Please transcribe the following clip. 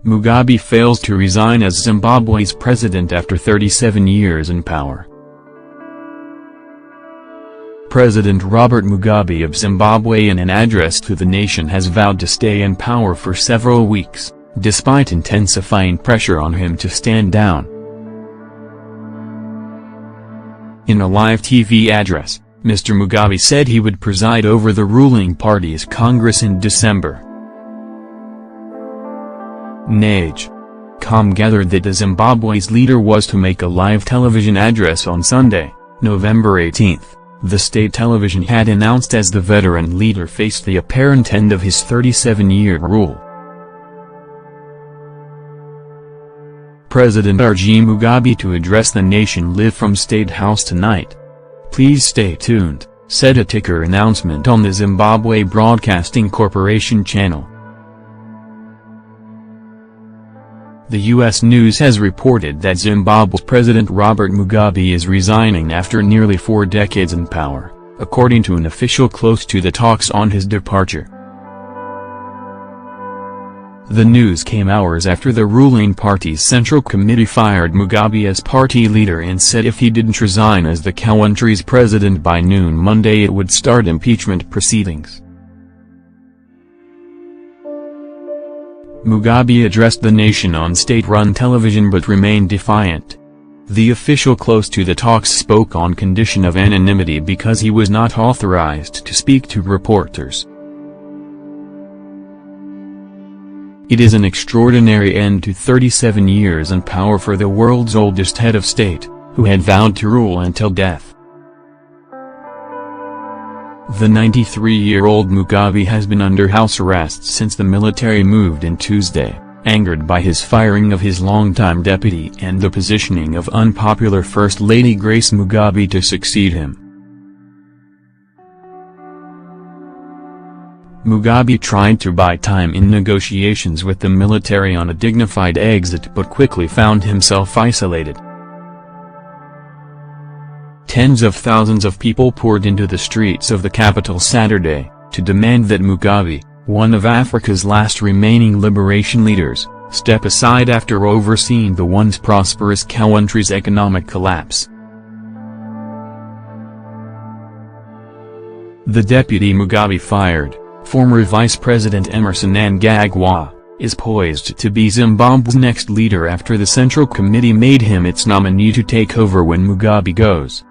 Mugabe fails to resign as Zimbabwe's president after 37 years in power. President Robert Mugabe of Zimbabwe, in an address to the nation, has vowed to stay in power for several weeks, despite intensifying pressure on him to stand down. In a live TV address, Mr. Mugabe said he would preside over the ruling party's Congress in December. NAGE.com gathered that the Zimbabwe's leader was to make a live television address on Sunday, November 18, the state television had announced, as the veteran leader faced the apparent end of his 37-year rule. President urged Mugabe to address the nation live from State House tonight. "Please stay tuned," said a ticker announcement on the Zimbabwe Broadcasting Corporation channel. The U.S. News has reported that Zimbabwe's President Robert Mugabe is resigning after nearly 4 decades in power, according to an official close to the talks on his departure. The news came hours after the ruling party's Central Committee fired Mugabe as party leader and said if he didn't resign as the country's president by noon Monday, it would start impeachment proceedings. Mugabe addressed the nation on state-run television but remained defiant. The official close to the talks spoke on condition of anonymity because he was not authorized to speak to reporters. "It is an extraordinary end to 37 years in power for the world's oldest head of state, who had vowed to rule until death." The 93-year-old Mugabe has been under house arrest since the military moved in Tuesday, angered by his firing of his longtime deputy and the positioning of unpopular First Lady Grace Mugabe to succeed him. Mugabe tried to buy time in negotiations with the military on a dignified exit but quickly found himself isolated. Tens of thousands of people poured into the streets of the capital Saturday, to demand that Mugabe, one of Africa's last remaining liberation leaders, step aside after overseeing the once prosperous country's economic collapse. The deputy Mugabe fired, former Vice President Emmerson Mnangagwa, is poised to be Zimbabwe's next leader after the Central Committee made him its nominee to take over when Mugabe goes.